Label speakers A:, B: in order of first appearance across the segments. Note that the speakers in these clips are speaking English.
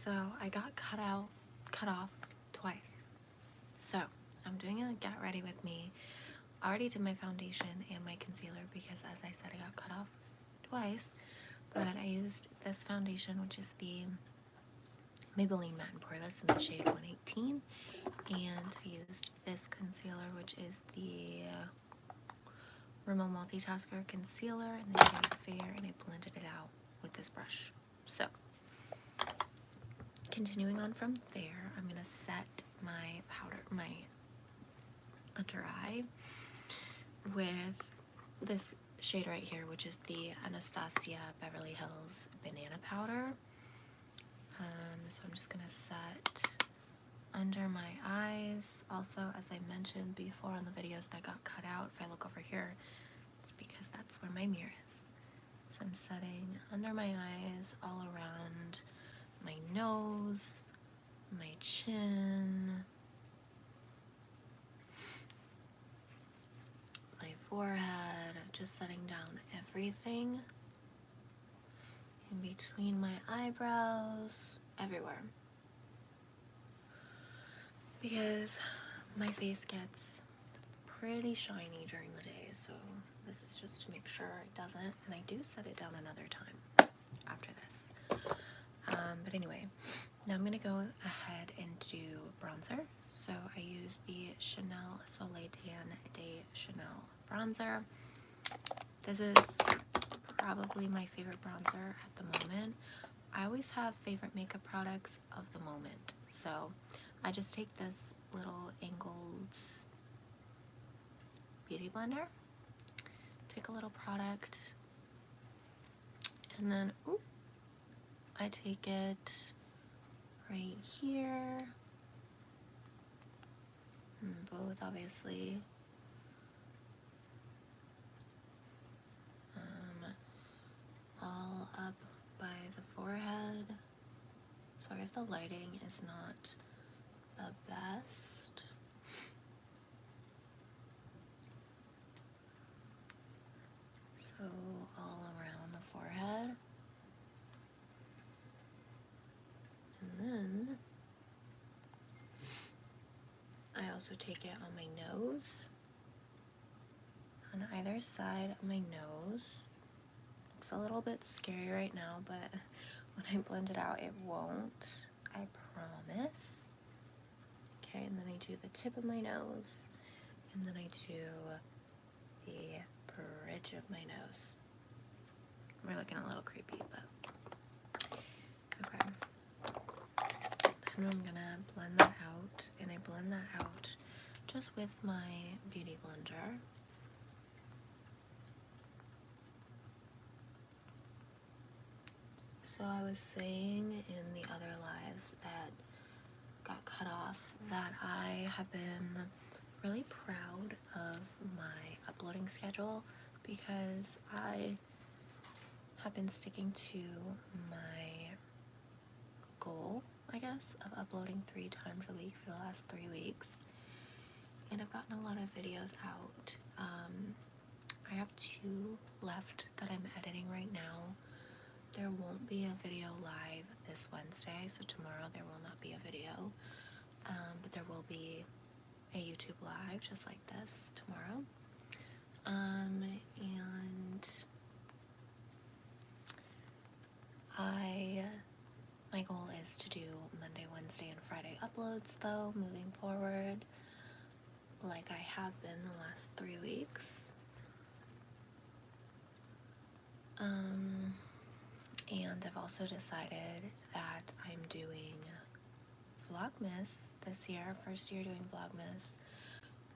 A: So I got cut off twice. So I'm doing a get ready with me. I already did my foundation and my concealer because, as I said, I got cut off twice. But I used this foundation, which is the Maybelline Matte and Poreless in the shade 118, and I used this concealer, which is the Rimmel Multitasker Concealer in the shade Fair, and I blended it out with this brush. So, continuing on from there, I'm going to set my under eye with this shade right here, which is the Anastasia Beverly Hills Banana Powder. So I'm just going to set under my eyes. Also, as I mentioned before on the videos that got cut out, if I look over here, it's because that's where my mirror is. So I'm setting under my eyes, all around my nose, my chin, my forehead, just setting down everything in between my eyebrows, everywhere. Because my face gets pretty shiny during the day, so this is just to make sure it doesn't, and I do set it down another time after this. But anyway, now I'm going to go ahead and do bronzer. So I use the Chanel Soleil Tan de Chanel bronzer. This is probably my favorite bronzer at the moment. I always have favorite makeup products of the moment. So I just take this little angled beauty blender, take a little product, and then I take it right here, both obviously, all up by the forehead. Sorry if the lighting is not the best. So all around the forehead. And then I also take it on my nose, on either side of my nose. It's a little bit scary right now, but when I blend it out, it won't. I promise. Okay, and then I do the tip of my nose, and then I do the bridge of my nose. We're looking a little creepy, but okay. Then I'm gonna blend that out, and I blend that out just with my beauty blender. So I was saying in the other lives that got cut off that I have been really proud of my uploading schedule because I have been sticking to my goal, I guess, of uploading 3 times a week for the last 3 weeks, and I've gotten a lot of videos out. I have 2 left that I'm editing right now. There won't be a video live this Wednesday, so tomorrow there will not be a video, but there will be a YouTube live just like this tomorrow. And my goal is to do Monday, Wednesday, and Friday uploads though, moving forward, like I have been the last 3 weeks. And I've also decided that I'm doing Vlogmas this year, first year doing Vlogmas.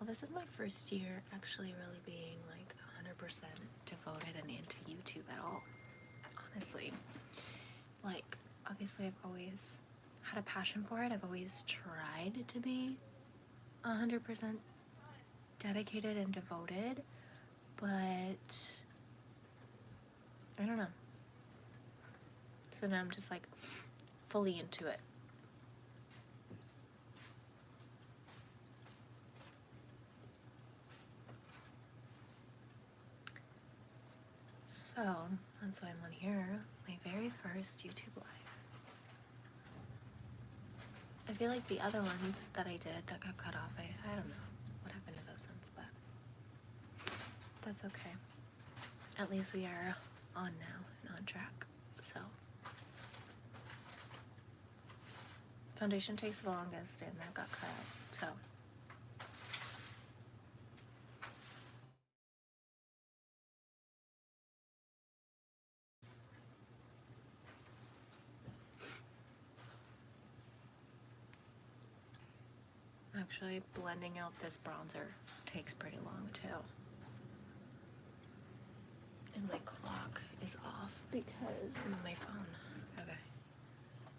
A: Well, this is my first year actually really being like 100% devoted and into YouTube at all, honestly. Like, obviously I've always had a passion for it. I've always tried to be 100% dedicated and devoted, but I don't know. So now I'm just like fully into it. So that's why I'm on here, my very first YouTube live. feel like the other ones that I did that got cut off, I don't know what happened to those ones, but that's okay. At least we are on now and on track. So foundation takes the longest and that got cut out. So actually blending out this bronzer takes pretty long too. And my clock is off because my phone. Okay.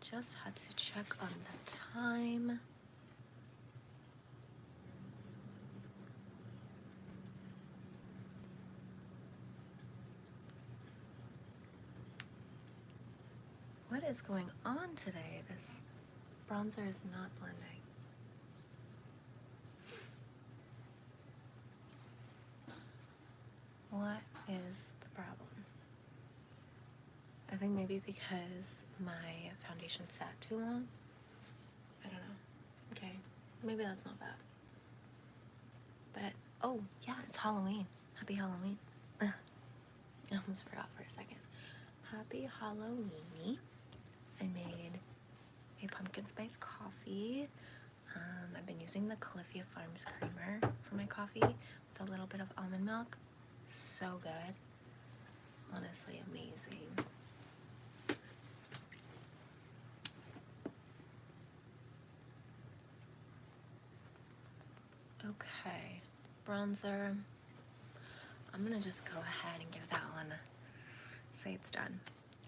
A: Just had to check on the time. What is going on today? This bronzer is not blending. What is the problem? I think maybe because my foundation sat too long. I don't know. Okay, maybe that's not bad. But, oh, yeah, it's Halloween. Happy Halloween. I almost forgot for a second. Happy Halloweeny. I made a pumpkin spice coffee. I've been using the Califia Farms creamer for my coffee with a little bit of almond milk. So good. Honestly, amazing. Okay, bronzer. I'm gonna just go ahead and give that one, say it's done.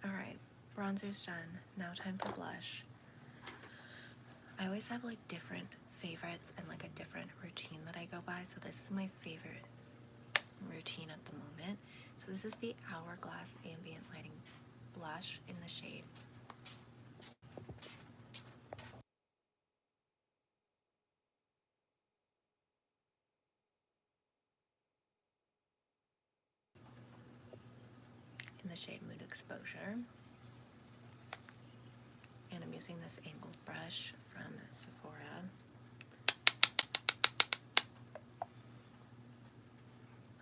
A: Alright, bronzer's done. Now time for blush. I always have like different favorites and like a different routine that I go by, so this is my favorite routine at the moment. So this is the Hourglass Ambient Lighting Blush in the shade Mood Exposure. And I'm using this angled brush from Sephora.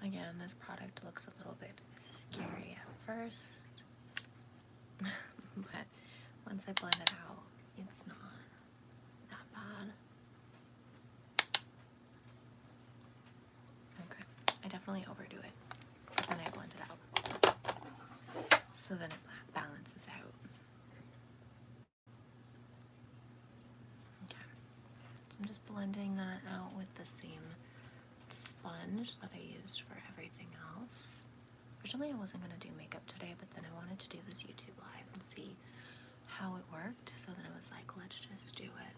A: Again, this product looks a little bit scary at first, but once I blend it out, it's not that bad. Okay, I definitely overdo it, but then I blend it out, so then it balances out. Okay, so I'm just blending that out with the same sponge that I used for everything else. Originally I wasn't going to do makeup today, but then I wanted to do this YouTube live and see how it worked, so then I was like, let's just do it.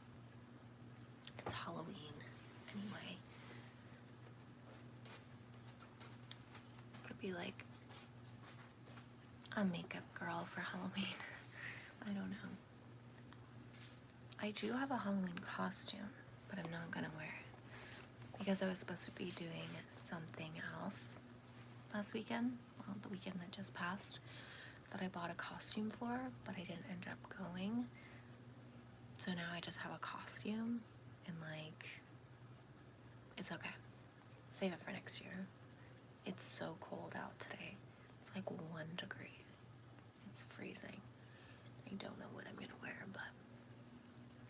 A: It's Halloween anyway. Could be like a makeup girl for Halloween. I don't know. I do have a Halloween costume, but I'm not gonna wear it because I was supposed to be doing something else last weekend, well, the weekend that just passed, that I bought a costume for, but I didn't end up going. So now I just have a costume, and like, it's okay. Save it for next year. It's so cold out today. It's like 1 degree. It's freezing. I don't know what I'm gonna wear, but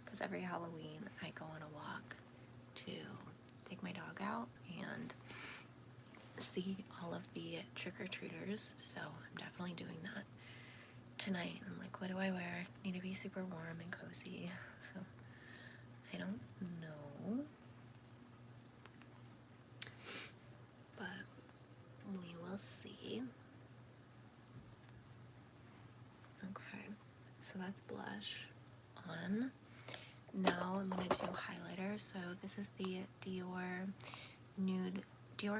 A: because every Halloween I go on a walk to take my dog out and see all of the trick-or-treaters, so I'm definitely doing that tonight. I'm like, what do I wear? Need to be super warm and cozy, so I don't know, but we will see. Okay, so that's blush on. Now I'm gonna do highlighter. So this is the Dior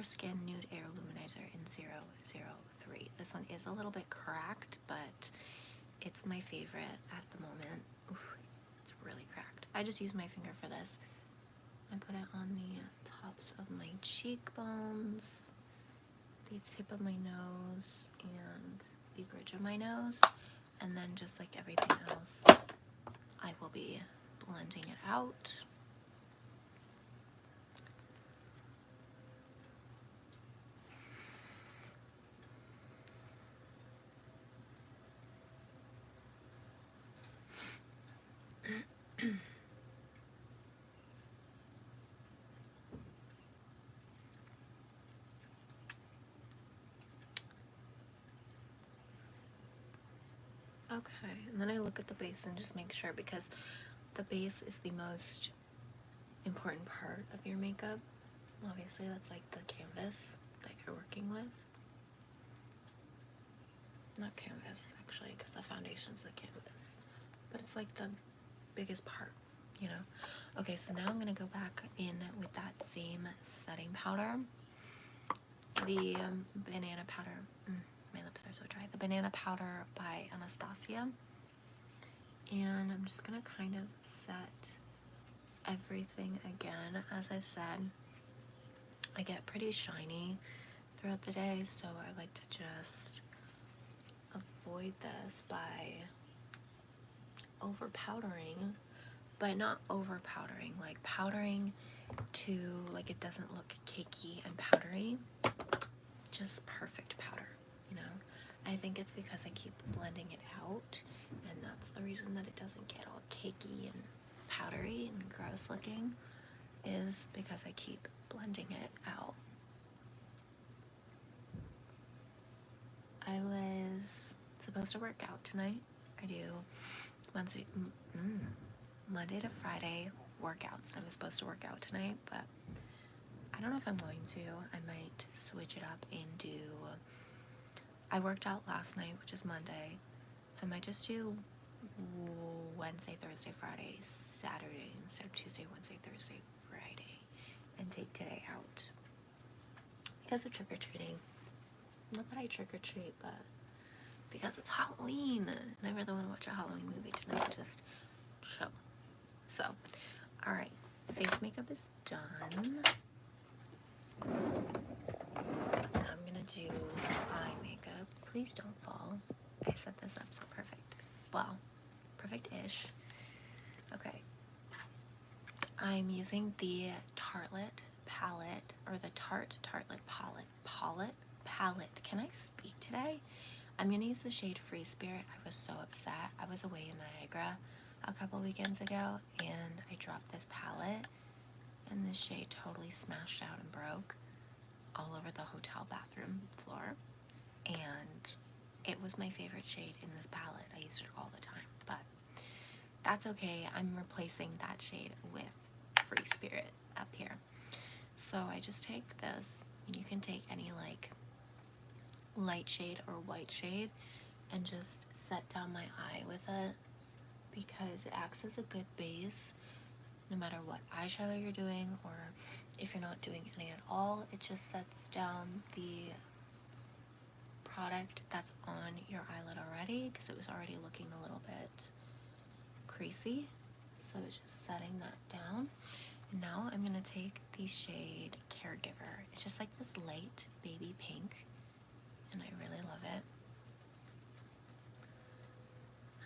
A: Skin Nude Air Luminizer in 003. This one is a little bit cracked, but it's my favorite at the moment. Oof, it's really cracked. I just use my finger for this. I put it on the tops of my cheekbones, the tip of my nose, and the bridge of my nose, and then just like everything else, I will be blending it out. Okay, and then I look at the base and just make sure, because the base is the most important part of your makeup. Obviously, that's like the canvas that you're working with. Not canvas, actually, because the foundation's the canvas. But it's like the biggest part, you know? Okay, so now I'm going to go back in with that same setting powder. The banana powder. My lips are so dry. The banana powder by Anastasia. And I'm just going to kind of set everything again. As I said, I get pretty shiny throughout the day, so I like to just avoid this by over powdering, but not over powdering, like powdering to like it doesn't look cakey and powdery, just perfect powder, you know. I think it's because I keep blending it out, and that's the reason that it doesn't get all cakey and powdery and gross looking, is because I keep blending it out. I was supposed to work out tonight. I do Monday to Friday workouts. I was supposed to work out tonight, but I don't know if I'm going to. I might switch it up and do. I worked out last night, which is Monday, so I might just do Wednesday, Thursday, Friday, Saturday instead of Tuesday, Wednesday, Thursday, Friday, and take today out because of trick-or-treating. Not that I trick-or-treat, but because it's Halloween and I really want to watch a Halloween movie tonight. Just chill. So, alright, face makeup is done. I'm gonna do eye makeup. Please don't fall. I set this up so perfect. Well, perfect-ish. Okay. I'm using the Tartelette palette, or the Tartelette palette. Can I speak today? I'm gonna use the shade Free Spirit. I was so upset. I was away in Niagara a couple weekends ago, and I dropped this palette, and this shade totally smashed out and broke all over the hotel bathroom floor, and it was my favorite shade in this palette. I used it all the time, but that's okay. I'm replacing that shade with Free Spirit up here. So I just take this, and you can take any like light shade or white shade, and just set down my eye with it, because it acts as a good base no matter what eyeshadow you're doing, or if you're not doing any at all. It just sets down the product that's on your eyelid already, because it was already looking a little bit creasy, so it's just setting that down. And now I'm going to take the shade Caregiver. It's just like this light baby pink, and I really love it.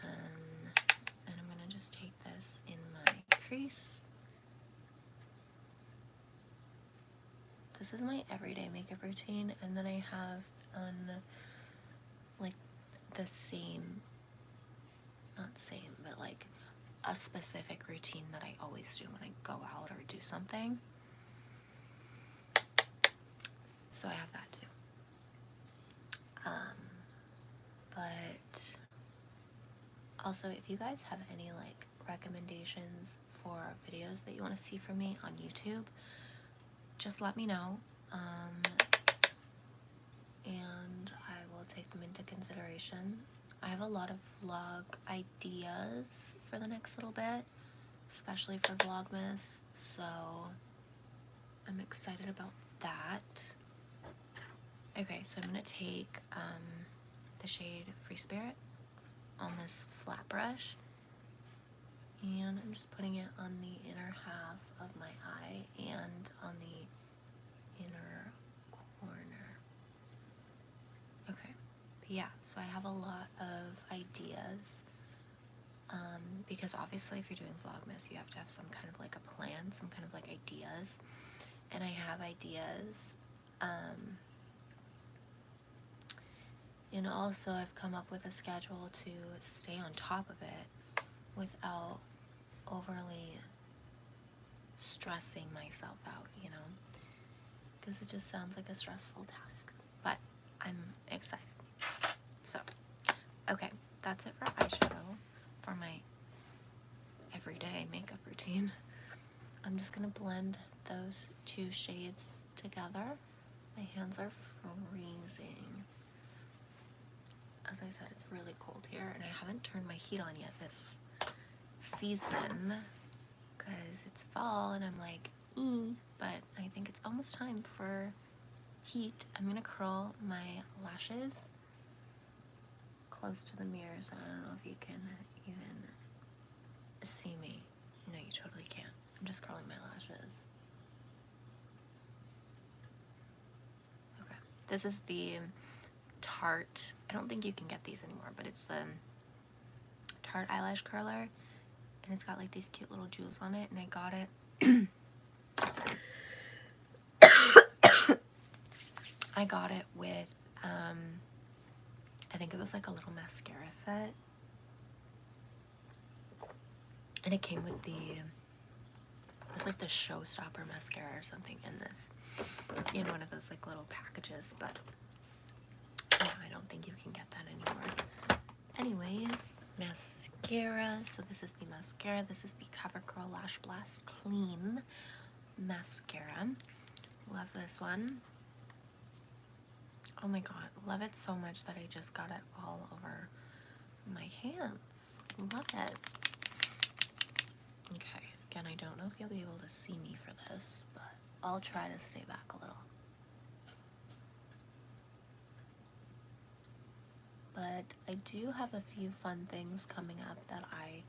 A: And I'm going to just take this in my crease. This is my everyday makeup routine, and then I have on like the same, not same, but like a specific routine that I always do when I go out or do something. So I have that too. But also, if you guys have any like recommendations for videos that you want to see from me on YouTube, just let me know, and I will take them into consideration. I have a lot of vlog ideas for the next little bit, especially for Vlogmas, so I'm excited about that. Okay, so I'm going to take the shade Free Spirit on this flat brush, and I'm just putting it on the inner half of my eye and on the inner corner. Okay, but yeah, so I have a lot of ideas because obviously if you're doing Vlogmas, you have to have some kind of like a plan, some kind of like ideas, and I have ideas, and also I've come up with a schedule to stay on top of it without overly stressing myself out, you know, because it just sounds like a stressful task, but I'm excited. So, okay, that's it for eyeshadow, for my everyday makeup routine. I'm just gonna blend those two shades together. My hands are freezing. As I said, it's really cold here, and I haven't turned my heat on yet this season because it's fall, and I'm like, but I think it's almost time for heat. I'm gonna curl my lashes close to the mirror, so I don't know if you can even see me. No, you totally can't. I'm just curling my lashes. Okay, this is the Tarte. I don't think you can get these anymore, but it's the Tarte eyelash curler, and it's got like these cute little jewels on it, and I got it. I got it with, I think it was like a little mascara set, and it came with it was like the Showstopper mascara or something in one of those like little packages, but yeah, I don't think you can get that anymore. Anyways, mascara. So this is the mascara. This is the CoverGirl Lash Blast Clean mascara. Love this one. Oh my god, love it so much that I just got it all over my hands. Love it. Okay, again, I don't know if you'll be able to see me for this, but I'll try to stay back a little. But I do have a few fun things coming up that I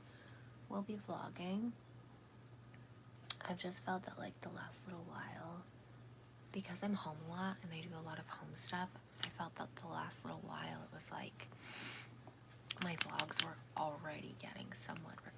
A: will be vlogging. I've just felt that like the last little while, because I'm home a lot and I do a lot of home stuff, I felt that the last little while it was like my vlogs were already getting somewhat repetitive.